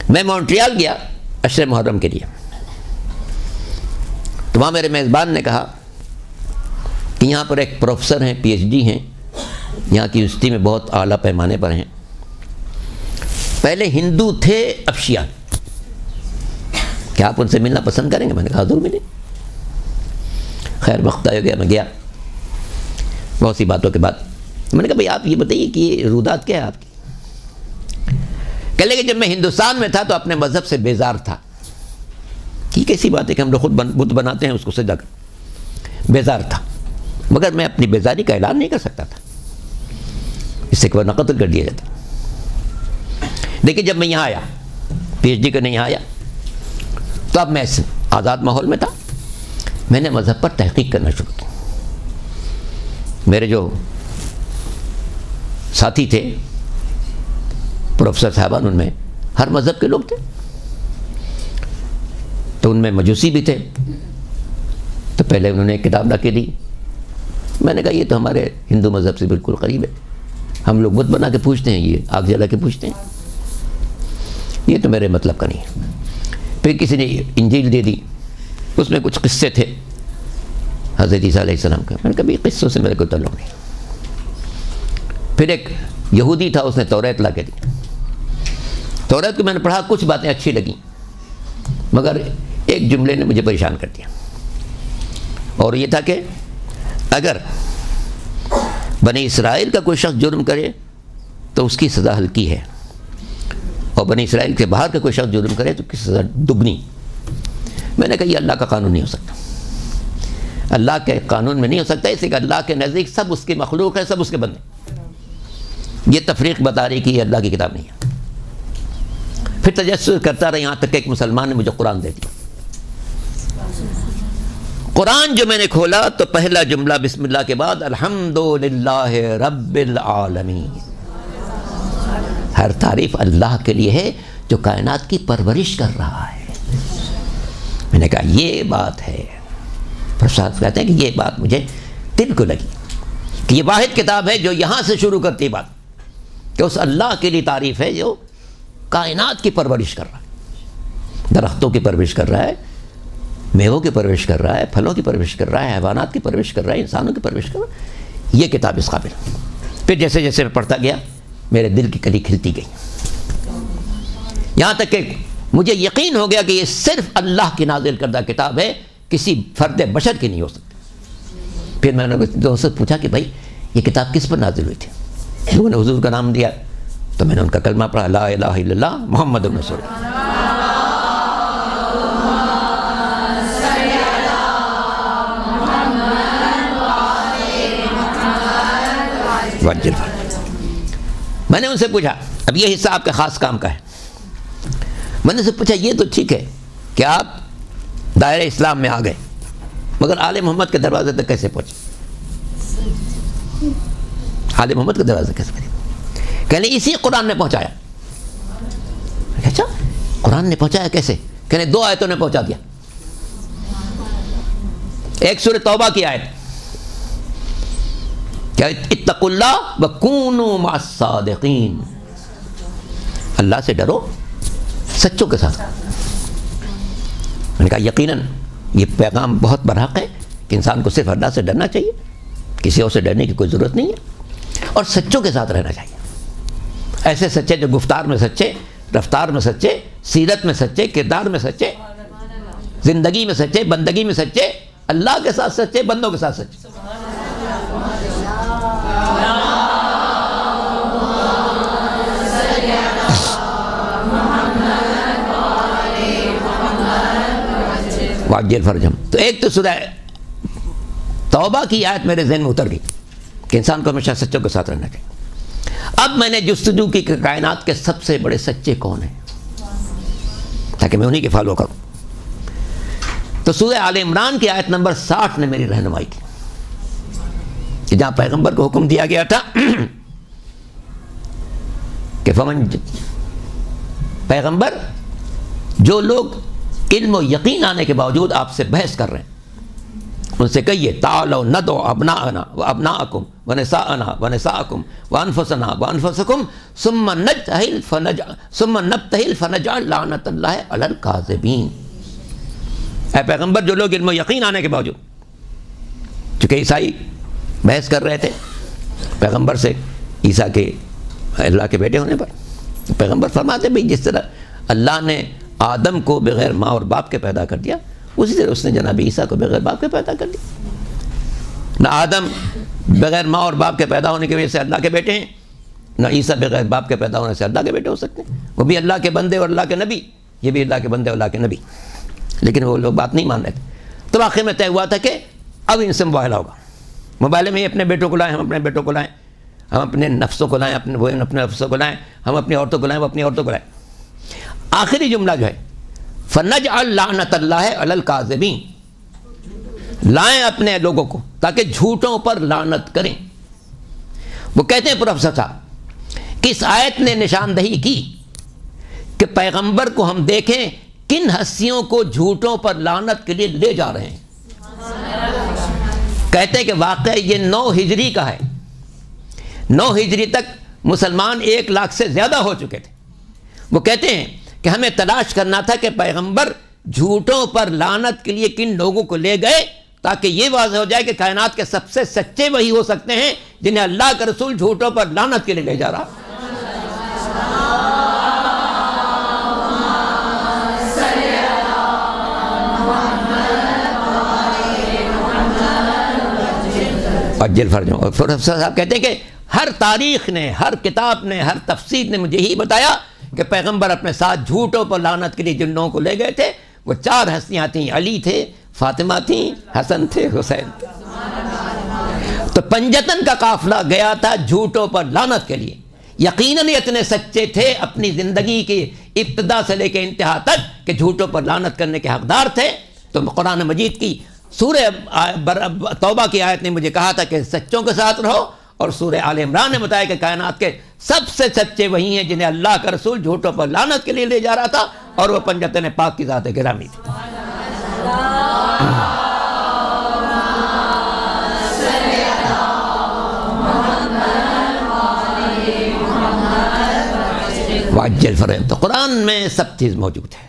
میں مونٹریال گیا عشر محرم کے لیے، تو وہاں میرے میزبان نے کہا کہ یہاں پر ایک پروفیسر ہیں، پی ایچ ڈی ہیں، یہاں کی یونیورسٹی میں بہت اعلیٰ پیمانے پر ہیں، پہلے ہندو تھے اب شیعہ، کیا آپ ان سے ملنا پسند کریں گے؟ میں نے کہا ضرور ملیں۔ خیر وقت ہو گیا، میں گیا، بہت سی باتوں کے بعد میں نے کہا بھئی آپ یہ بتائیے کہ یہ رودات کیا ہے آپ کی؟ کہنے لگے جب میں ہندوستان میں تھا تو اپنے مذہب سے بیزار تھا۔ یہ کیسی بات ہے کہ ہم لوگ خود بت بناتے ہیں اس کو سجدہ کر، بیزار تھا، مگر میں اپنی بیزاری کا اعلان نہیں کر سکتا تھا، اس سے ورنہ قتل کر دیا جاتا۔ لیکن جب میں یہاں آیا، پی ایچ ڈی کرنے یہاں آیا، تو اب میں اس آزاد ماحول میں تھا، میں نے مذہب پر تحقیق کرنا شروع کی۔ میرے جو ساتھی تھے پروفیسر صاحبان، ان میں ہر مذہب کے لوگ تھے، تو ان میں مجوسی بھی تھے، تو پہلے انہوں نے ایک کتاب لا کے دی، میں نے کہا یہ تو ہمارے ہندو مذہب سے بالکل قریب ہے، ہم لوگ بت بنا کے پوچھتے ہیں، یہ آگ جلا کے پوچھتے ہیں، یہ تو میرے مطلب کا نہیں ہے۔ پھر کسی نے انجیل دے دی، اس میں کچھ قصے تھے حضرت عیسیٰ علیہ السلام کا، میں نے کہا قصوں سے میرے کو تعلق نہیں۔ پھر ایک یہودی تھا، اس نے توریت لا کے دی، توریت کو میں نے پڑھا، کچھ باتیں اچھی لگیں، مگر ایک جملے نے مجھے پریشان کر دیا، اور یہ تھا کہ اگر بنی اسرائیل کا کوئی شخص جرم کرے تو اس کی سزا ہلکی ہے، اور بنی اسرائیل کے باہر کا کوئی شخص جرم کرے تو اس کی سزا دگنی۔ میں نے کہا یہ اللہ کا قانون نہیں ہو سکتا، اللہ کے قانون میں نہیں ہو سکتا، اس لیے کہ اللہ کے نزدیک سب اس کی مخلوق ہے، سب اس کے بندے، یہ تفریق بتا رہی کہ یہ اللہ کی کتاب نہیں ہے۔ پھر تجسس کرتا رہا، یہاں تک کہ ایک مسلمان نے مجھے قرآن دے دیا۔ قرآن جو میں نے کھولا تو پہلا جملہ بسم اللہ کے بعد الحمدللہ رب العالمین، ہر تعریف اللہ کے لیے ہے جو کائنات کی پرورش کر رہا ہے۔ میں نے کہا یہ بات ہے، پرساد کہتے ہیں کہ یہ بات مجھے دل کو لگی کہ یہ واحد کتاب ہے جو یہاں سے شروع کرتی ہے بات، کہ اس اللہ کے لیے تعریف ہے جو کائنات کی پرورش کر رہا ہے، درختوں کی پرورش کر رہا ہے، میووں کی پرورش کر رہا ہے، پھلوں کی پرورش کر رہا ہے، حیوانات کی پرورش کر رہا ہے، انسانوں کی پرورش کر رہا ہے، یہ کتاب اس قابل۔ پھر جیسے جیسے میں پڑھتا گیا میرے دل کی کلی کھلتی گئی، یہاں تک کہ مجھے یقین ہو گیا کہ یہ صرف اللہ کی نازل کردہ کتاب ہے، کسی فرد بشر کی نہیں ہو سکتی۔ پھر میں نے دوست سے پوچھا کہ بھائی یہ کتاب کس پر نازل ہوئی تھی؟ انہوں نے حضور کا نام دیا، تو میں نے ان کا کلمہ پڑھا، لا الہ الا اللہ محمد رسول اللہ۔ میں نے ان سے پوچھا، اب یہ حصہ آپ کے خاص کام کا ہے، میں نے ان سے پوچھا یہ تو ٹھیک ہے کہ آپ دائرہ اسلام میں آ گئے، مگر آل محمد کے دروازے تک کیسے پہنچے؟ آل محمد کے دروازے کیسے پہنچے؟ کہنے اسی قرآن نے پہنچایا۔ اچھا قرآن نے پہنچایا کیسے؟ کہنے دو آیتوں نے پہنچا دیا، ایک سورہ توبہ کی آیت کیا اتقوا اللہ وکونوا مع الصادقین، اللہ سے ڈرو سچوں کے ساتھ۔ میں نے کہا یقیناً یہ پیغام بہت برحق ہے کہ انسان کو صرف اللہ سے ڈرنا چاہیے، کسی اور سے ڈرنے کی کوئی ضرورت نہیں ہے، اور سچوں کے ساتھ رہنا چاہیے، ایسے سچے جو گفتار میں سچے، رفتار میں سچے، سیرت میں سچے، کردار میں سچے، زندگی میں سچے، بندگی میں سچے، اللہ کے ساتھ سچے، بندوں کے ساتھ سچے۔ واجل فرجم، تو ایک تو سورہ توبہ کی آیت میرے ذہن میں اتر گئی کہ انسان کو ہمیشہ سچوں کے ساتھ رہنا چاہیے۔ اب میں نے جستجو کی کہ کائنات کے سب سے بڑے سچے کون ہیں، تاکہ میں انہی کے فالو کروں، تو سورہ آل عمران کی آیت نمبر 60 نے میری رہنمائی کی، کہ جہاں پیغمبر کو حکم دیا گیا تھا کہ پیغمبر جو لوگ علم و یقین آنے کے باوجود آپ سے بحث کر رہے ہیں ان سے کہیے تعالوا ندعو ابناءنا وابناءکم ونساءنا ونساءکم وانفسنا وانفسکم ثم نبتہل فنجعل لعنت اللہ علی الکاذبین۔ اے پیغمبر، جو لوگ علم و یقین آنے کے باوجود، چونکہ عیسائی بحث کر رہے تھے پیغمبر سے عیسیٰ کے اللہ کے بیٹے ہونے پر، پیغمبر فرماتے بھئی جس طرح اللہ نے آدم کو بغیر ماں اور باپ کے پیدا کر دیا، اسی طرح اس نے جناب عیسیٰ کو بغیر باپ کے پیدا کر دیا۔ نہ آدم بغیر ماں اور باپ کے پیدا ہونے کی وجہ سے اللہ کے بیٹے ہیں، نہ عیسیٰ بغیر باپ کے پیدا ہونے سے اللہ کے بیٹے ہو سکتے ہیں۔ وہ بھی اللہ کے بندے اور اللہ کے نبی، یہ بھی اللہ کے بندے اور اللہ کے نبی، لیکن وہ لوگ بات نہیں مان رہے تھے۔ تو آخر میں طے ہوا تھا کہ اب ان سے مباھلہ ہوگا۔ مباھلے میں اپنے بیٹوں کو لائیں، ہم اپنے بیٹوں کو لائیں، ہم اپنے نفسوں کو لائیں، وہ اپنے نفسوں کو لائیں، ہم اپنی عورتوں کو لائیں، وہ اپنی عورتوں کو لائیں۔ آخری جملہ جو ہے فنجعل لعنت اللہ علی الکاذبین، لائیں اپنے لوگوں کو تاکہ جھوٹوں پر لعنت کریں۔ وہ کہتے ہیں پروفیسر صاحب کہ اس آیت نے نشاندہی کی کہ پیغمبر کو ہم دیکھیں کن ہستیوں کو جھوٹوں پر لعنت کے لیے لے جا رہے ہیں۔ کہتے ہیں کہ واقعہ یہ 9 ہجری کا ہے۔ 9 ہجری تک مسلمان 1 لاکھ سے زیادہ ہو چکے تھے۔ وہ کہتے ہیں کہ ہمیں تلاش کرنا تھا کہ پیغمبر جھوٹوں پر لعنت کے لیے کن لوگوں کو لے گئے تاکہ یہ واضح ہو جائے کہ کائنات کے سب سے سچے وہی ہو سکتے ہیں جنہیں اللہ کا رسول جھوٹوں پر لعنت کے لیے لے جا رہا۔ اجل فرجوں۔ اور پروفیسر صاحب کہتے ہیں کہ ہر تاریخ نے، ہر کتاب نے، ہر تفسیر نے مجھے یہی بتایا کہ پیغمبر اپنے ساتھ جھوٹوں پر لعنت کے لیے جن لوگوں کو لے گئے تھے وہ 4 ہستیاں تھیں، علی تھے، فاطمہ تھیں، حسن تھے، حسین تھے۔ تو پنجتن کا قافلہ گیا تھا جھوٹوں پر لعنت کے لیے۔ یقیناً اتنے سچے تھے اپنی زندگی کی ابتدا سے لے کے انتہا تک کہ جھوٹوں پر لعنت کرنے کے حقدار تھے۔ تو قرآن مجید کی سورہ توبہ کی آیت نے مجھے کہا تھا کہ سچوں کے ساتھ رہو، اور سورہ آل عمران نے بتایا کہ کائنات کے سب سے سچے وہی ہیں جنہیں اللہ کا رسول جھوٹوں پر لعنت کے لیے لے جا رہا تھا، اور وہ پنجتن پاک کی ذات گرامی تھی۔ واجل فرم۔ تو قرآن میں سب چیز موجود ہے۔